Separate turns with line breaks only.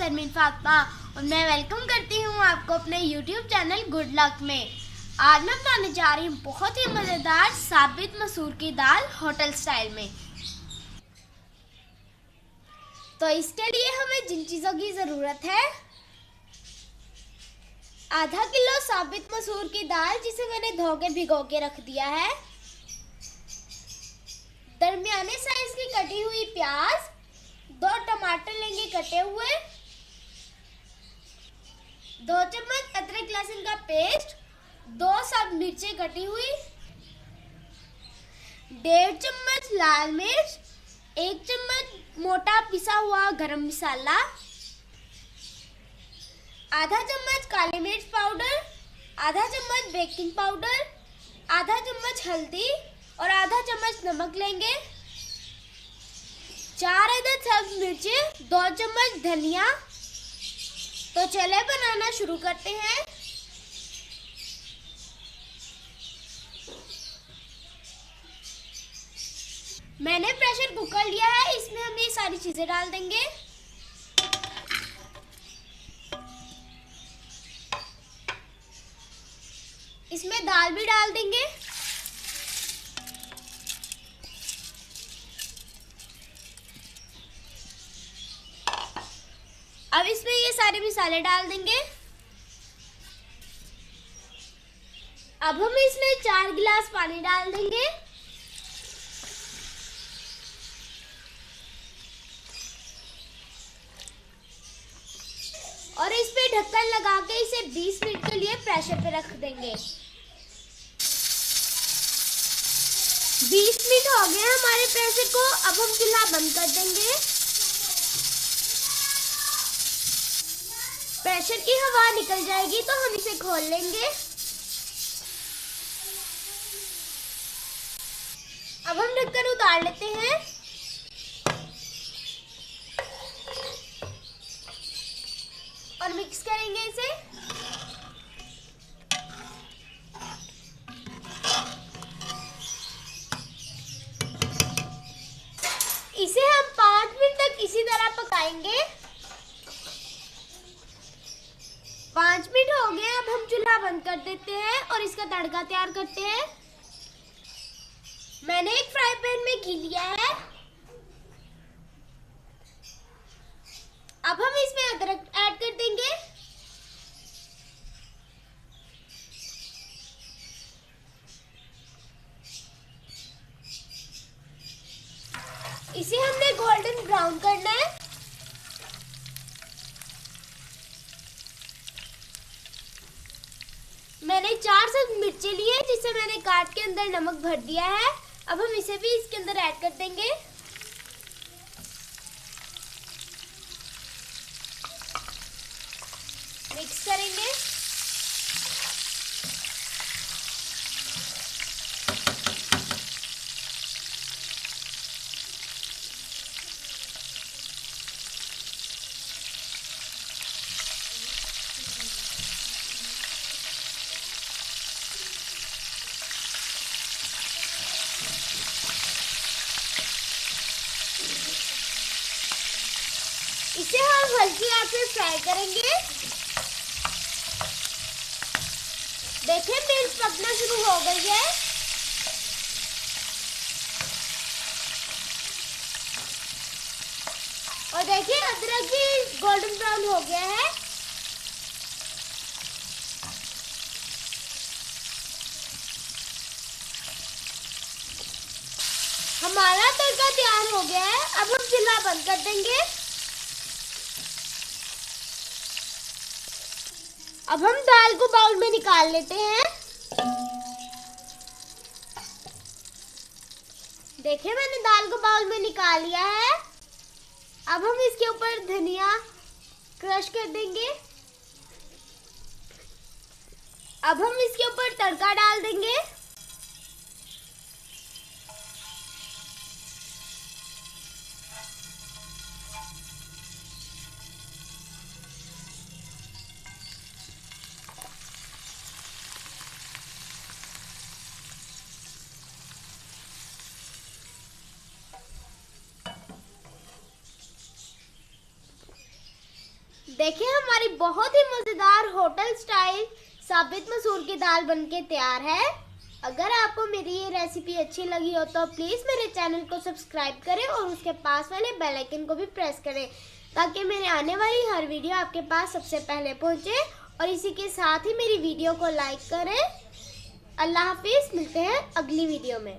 शर्मीन फातिमा और मैं वेलकम करती हूँ आपको अपने YouTube चैनल गुड लक में। आज मैं बनाने जा रही हूँ बहुत ही मज़ेदार साबित मसूर की दाल होटल स्टाइल में। तो इसके लिए हमें जिन चीज़ों की ज़रूरत है, आधा किलो साबित मसूर की दाल जिसे मैंने धो के भिगो के रख दिया है, दरमियाने साइज की कटी हुई प्याज, 2 टमाटर लेंगे कटे हुए, 2 चम्मच अदरक लहसुन का पेस्ट, 2 सब मिर्चें कटी हुई, 1.5 चम्मच लाल मिर्च, 1 चम्मच मोटा पिसा हुआ गरम मसाला, आधा चम्मच काली मिर्च पाउडर, आधा चम्मच बेकिंग पाउडर, आधा चम्मच हल्दी और आधा चम्मच नमक लेंगे, 4 अदद सब्ज मिर्चें, 2 चम्मच धनिया। तो चले बनाना शुरू करते हैं। मैंने प्रेशर कुकर लिया है, इसमें हम ये सारी चीजें डाल देंगे। इसमें दाल भी डाल देंगे। अब इसमें ये सारे मसाले डाल देंगे। अब हम इसमें 4 गिलास पानी डाल देंगे। और इस पे ढक्कन लगा के इसे 20 मिनट के लिए प्रेशर पे रख देंगे। 20 मिनट हो गए हमारे प्रेशर को। अब हम चूल्हा बंद कर देंगे। प्रेशर की हवा निकल जाएगी तो हम इसे खोल लेंगे। अब हम ढक्कन उतार लेते हैं। और मिक्स करेंगे इसे। इसे हम 5 मिनट तक इसी तरह पकाएंगे। 5 मिनट हो गए। अब हम चूल्हा बंद कर देते हैं और इसका तड़का तैयार करते हैं। मैंने एक फ्राई पैन में घी लिया है। अब हम इसमें अदरक ऐड कर देंगे। इसे हमने गोल्डन ब्राउन करना है। मैंने 4 सब्ज मिर्चें लिए जिसे मैंने काट के अंदर नमक भर दिया है। अब हम इसे भी इसके अंदर ऐड कर देंगे। मिक्स करेंगे। इसे हम हल्की आंच पे फ्राई करेंगे। देखिए मिर्च पकना शुरू हो गई है। और देखिए अदरक भी गोल्डन ब्राउन हो गया है। हमारा तड़का तैयार हो गया है। अब हम चूल्हा बंद कर देंगे। अब हम दाल को बाउल में निकाल लेते हैं। देखिए मैंने दाल को बाउल में निकाल लिया है। अब हम इसके ऊपर धनिया क्रश कर देंगे। अब हम इसके ऊपर तड़का डाल देंगे। देखिए हमारी बहुत ही मज़ेदार होटल स्टाइल साबित मसूर की दाल बनके तैयार है। अगर आपको मेरी ये रेसिपी अच्छी लगी हो तो प्लीज़ मेरे चैनल को सब्सक्राइब करें और उसके पास वाले बेल आइकन को भी प्रेस करें ताकि मेरे आने वाली हर वीडियो आपके पास सबसे पहले पहुंचे। और इसी के साथ ही मेरी वीडियो को लाइक करें। अल्लाह हाफिज़, मिलते हैं अगली वीडियो में।